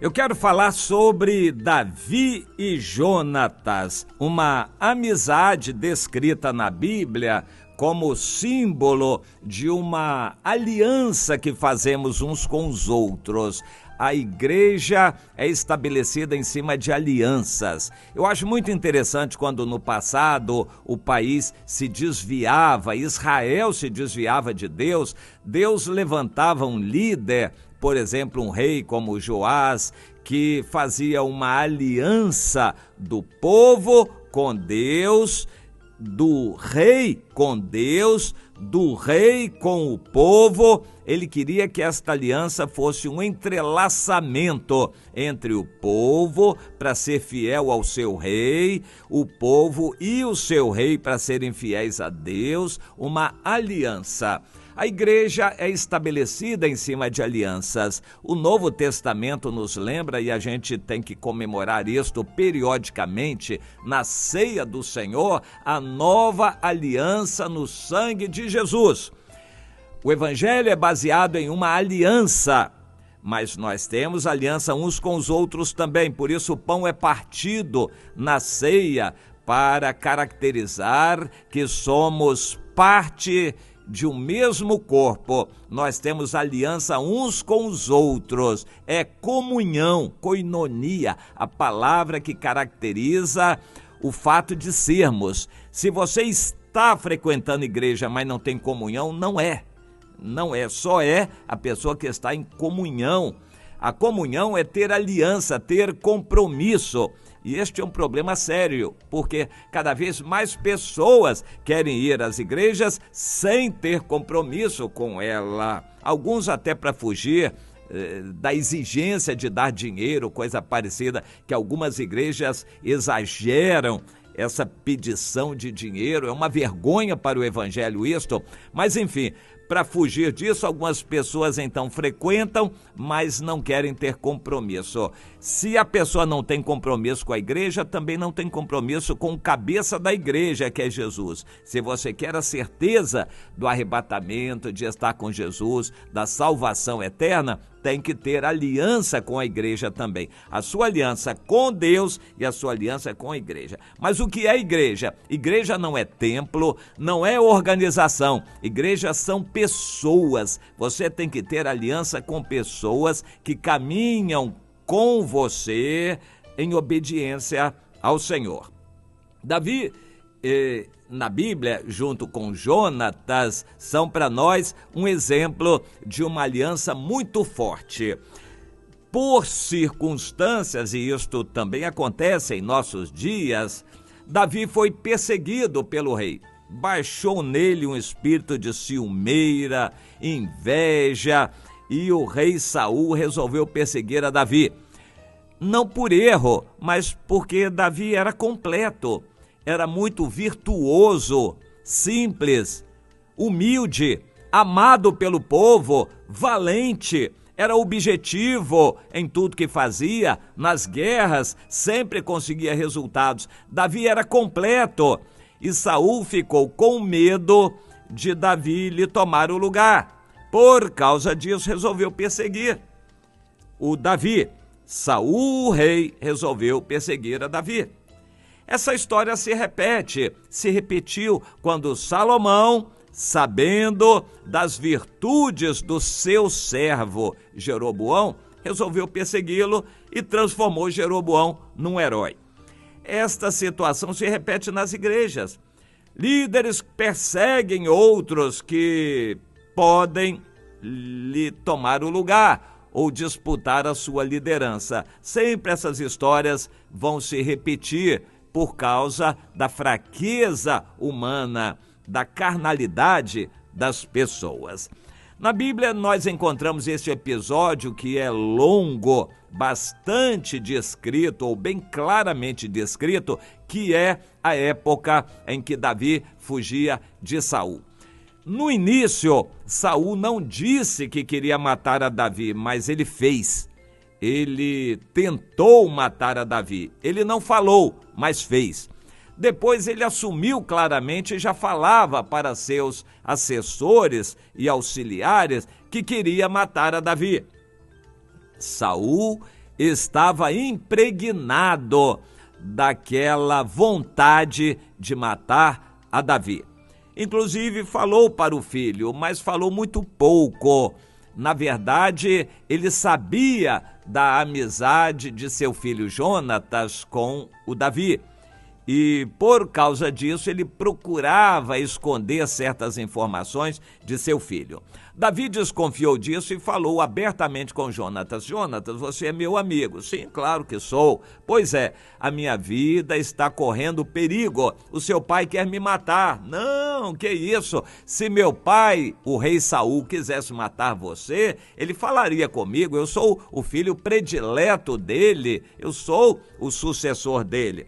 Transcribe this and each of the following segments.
Eu quero falar sobre Davi e Jonatas, uma amizade descrita na Bíblia como símbolo de uma aliança que fazemos uns com os outros. A igreja é estabelecida em cima de alianças. Eu acho muito interessante quando no passado o país se desviava, Israel se desviava de Deus, Deus levantava um líder, por exemplo, um rei como Joás, que fazia uma aliança do povo com Deus, do rei com Deus, do rei com o povo. Ele queria que esta aliança fosse um entrelaçamento entre o povo para ser fiel ao seu rei, o povo e o seu rei para serem fiéis a Deus, uma aliança. A igreja é estabelecida em cima de alianças. O Novo Testamento nos lembra, e a gente tem que comemorar isto periodicamente, na ceia do Senhor, a nova aliança no sangue de Jesus. O Evangelho é baseado em uma aliança, mas nós temos aliança uns com os outros também. Por isso o pão é partido na ceia para caracterizar que somos parte de um mesmo corpo. Nós temos aliança uns com os outros. É comunhão, koinonia, a palavra que caracteriza o fato de sermos. Se você está frequentando igreja, mas não tem comunhão, não é, só é a pessoa que está em comunhão. A comunhão é ter aliança, ter compromisso. E este é um problema sério, porque cada vez mais pessoas querem ir às igrejas sem ter compromisso com ela. Alguns até para fugir da exigência de dar dinheiro, coisa parecida, que algumas igrejas exageram. Essa pedição de dinheiro é uma vergonha para o evangelho isto, mas enfim, para fugir disso, algumas pessoas então frequentam, mas não querem ter compromisso. Se a pessoa não tem compromisso com a igreja, também não tem compromisso com o cabeça da igreja, que é Jesus. Se você quer a certeza do arrebatamento, de estar com Jesus, da salvação eterna, tem que ter aliança com a igreja também. A sua aliança com Deus e a sua aliança com a igreja. Mas o que é igreja? Igreja não é templo, não é organização. Igreja são pessoas. Você tem que ter aliança com pessoas que caminham com você em obediência ao Senhor. Davi, na Bíblia, junto com Jonatas, são para nós um exemplo de uma aliança muito forte. Por circunstâncias, e isto também acontece em nossos dias, Davi foi perseguido pelo rei. Baixou nele um espírito de ciumeira, inveja, e o rei Saul resolveu perseguir a Davi. Não por erro, mas porque Davi era completo. Era muito virtuoso, simples, humilde, amado pelo povo, valente, era objetivo em tudo que fazia, nas guerras, sempre conseguia resultados. Davi era completo e Saul ficou com medo de Davi lhe tomar o lugar. Por causa disso, resolveu perseguir o Davi. Saul, o rei, resolveu perseguir a Davi. Essa história se repetiu quando Salomão, sabendo das virtudes do seu servo Jeroboão, resolveu persegui-lo e transformou Jeroboão num herói. Esta situação se repete nas igrejas. Líderes perseguem outros que podem lhe tomar o lugar ou disputar a sua liderança. Sempre essas histórias vão se repetir por causa da fraqueza humana, da carnalidade das pessoas. Na Bíblia nós encontramos este episódio que é longo, bastante descrito, ou bem claramente descrito, que é a época em que Davi fugia de Saul. No início, Saul não disse que queria matar a Davi, mas ele fez. Ele tentou matar a Davi. Ele não falou, mas fez. Depois ele assumiu claramente e já falava para seus assessores e auxiliares que queria matar a Davi. Saul estava impregnado daquela vontade de matar a Davi. Inclusive falou para o filho, mas falou muito pouco. Na verdade, ele sabia da amizade de seu filho Jonatas com o Davi. E por causa disso ele procurava esconder certas informações de seu filho. Davi desconfiou disso e falou abertamente com Jonatas: Jonatas, você é meu amigo. Sim, claro que sou. Pois é, a minha vida está correndo perigo. O seu pai quer me matar. Não, que isso? Se meu pai, o rei Saul, quisesse matar você, ele falaria comigo. Eu sou o filho predileto dele. Eu sou o sucessor dele.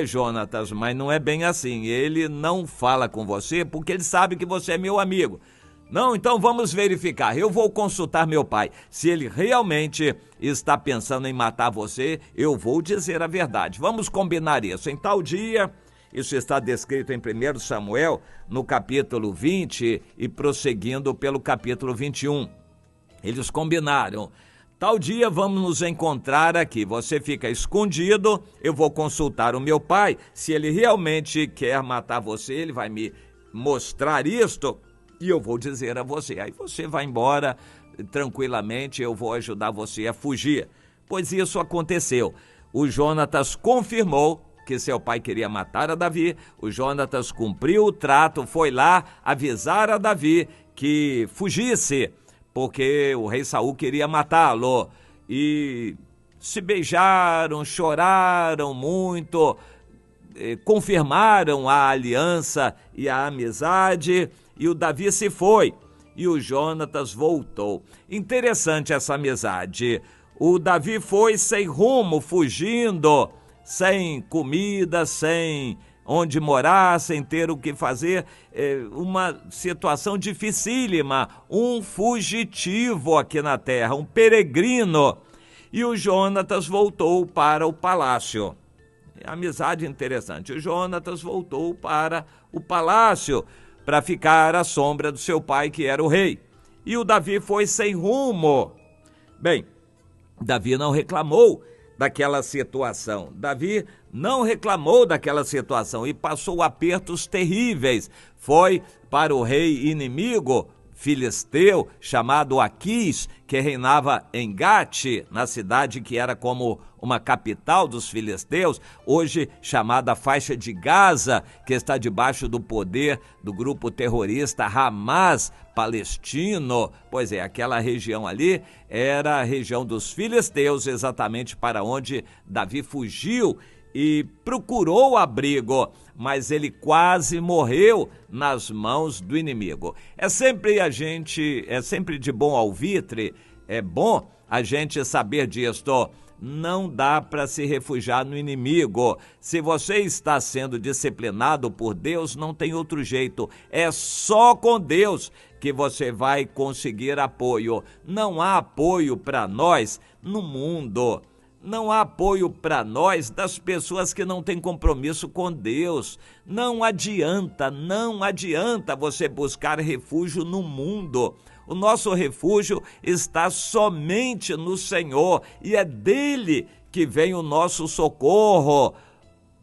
Jonatas, mas não é bem assim. Ele não fala com você porque ele sabe que você é meu amigo. Não, então vamos verificar. Eu vou consultar meu pai. Se ele realmente está pensando em matar você, eu vou dizer a verdade. Vamos combinar isso. Em tal dia, isso está descrito em 1 Samuel, no capítulo 20 e prosseguindo pelo capítulo 21. Eles combinaram. Tal dia vamos nos encontrar aqui, você fica escondido, eu vou consultar o meu pai, se ele realmente quer matar você, ele vai me mostrar isto e eu vou dizer a você. Aí você vai embora tranquilamente, eu vou ajudar você a fugir. Pois isso aconteceu. O Jonatas confirmou que seu pai queria matar a Davi, o Jonatas cumpriu o trato, foi lá avisar a Davi que fugisse, porque o rei Saul queria matá-lo. E se beijaram, choraram muito, confirmaram a aliança e a amizade, e o Davi se foi, e o Jonatas voltou. Interessante essa amizade. O Davi foi sem rumo, fugindo, sem comida, sem onde morar, sem ter o que fazer, uma situação dificílima, um fugitivo aqui na terra, um peregrino. E o Jonatas voltou para o palácio. Amizade interessante. O Jonatas voltou para o palácio para ficar à sombra do seu pai, que era o rei. E o Davi foi sem rumo. Bem, Davi não reclamou daquela situação. Davi não reclamou daquela situação e passou apertos terríveis. Foi para o rei inimigo filisteu chamado Aquis, que reinava em Gate, na cidade que era como uma capital dos filisteus, hoje chamada faixa de Gaza, que está debaixo do poder do grupo terrorista Hamas palestino. Pois é, aquela região ali era a região dos filisteus, exatamente para onde Davi fugiu e procurou abrigo, mas ele quase morreu nas mãos do inimigo. É sempre de bom alvitre, é bom a gente saber disto. Não dá para se refugiar no inimigo. Se você está sendo disciplinado por Deus, não tem outro jeito. É só com Deus que você vai conseguir apoio. Não há apoio para nós no mundo. Não há apoio para nós das pessoas que não têm compromisso com Deus. Não adianta você buscar refúgio no mundo. O nosso refúgio está somente no Senhor e é dele que vem o nosso socorro.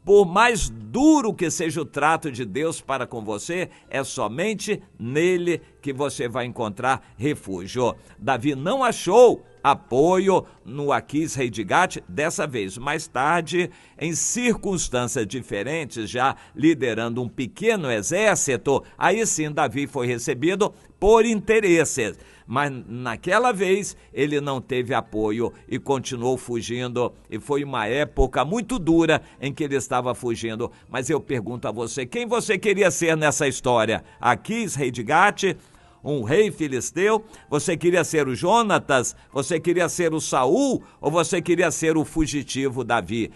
Por mais duro que seja o trato de Deus para com você, é somente nele que você vai encontrar refúgio. Davi não achou apoio no Aquis, rei de Gate, dessa vez. Mais tarde, em circunstâncias diferentes, já liderando um pequeno exército, aí sim Davi foi recebido por interesses. Mas naquela vez ele não teve apoio e continuou fugindo, e foi uma época muito dura em que ele estava fugindo. Mas eu pergunto a você, quem você queria ser nessa história? Aquis, rei de Gate, um rei filisteu? Você queria ser o Jonatas? Você queria ser o Saul? Ou você queria ser o fugitivo Davi?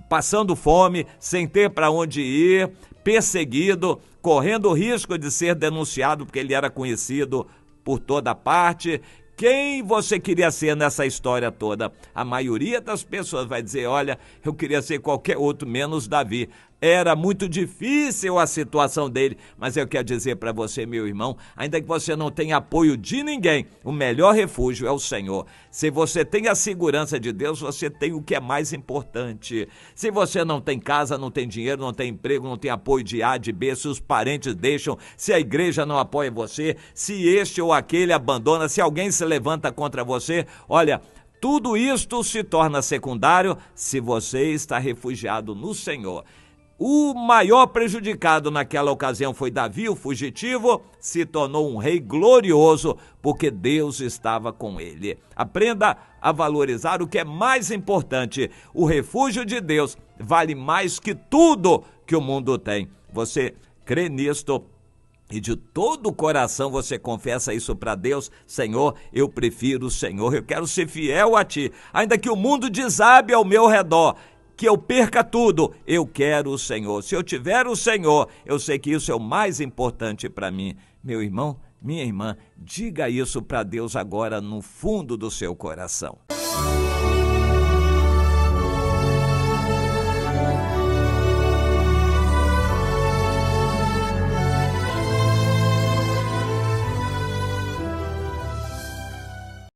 Passando fome, sem ter para onde ir, perseguido, correndo o risco de ser denunciado porque ele era conhecido por toda parte. Quem você queria ser nessa história toda? A maioria das pessoas vai dizer, olha, eu queria ser qualquer outro menos Davi. Era muito difícil a situação dele, mas eu quero dizer para você, meu irmão, ainda que você não tenha apoio de ninguém, o melhor refúgio é o Senhor. Se você tem a segurança de Deus, você tem o que é mais importante. Se você não tem casa, não tem dinheiro, não tem emprego, não tem apoio de A, de B, se os parentes deixam, se a igreja não apoia você, se este ou aquele abandona, se alguém se levanta contra você, olha, tudo isto se torna secundário se você está refugiado no Senhor. O maior prejudicado naquela ocasião foi Davi, o fugitivo, se tornou um rei glorioso porque Deus estava com ele. Aprenda a valorizar o que é mais importante. O refúgio de Deus vale mais que tudo que o mundo tem. Você crê nisto? E de todo o coração você confessa isso para Deus: Senhor, eu prefiro o Senhor, eu quero ser fiel a Ti, ainda que o mundo desabe ao meu redor, que eu perca tudo, eu quero o Senhor. Se eu tiver o Senhor, eu sei que isso é o mais importante para mim. Meu irmão, minha irmã, diga isso para Deus agora no fundo do seu coração.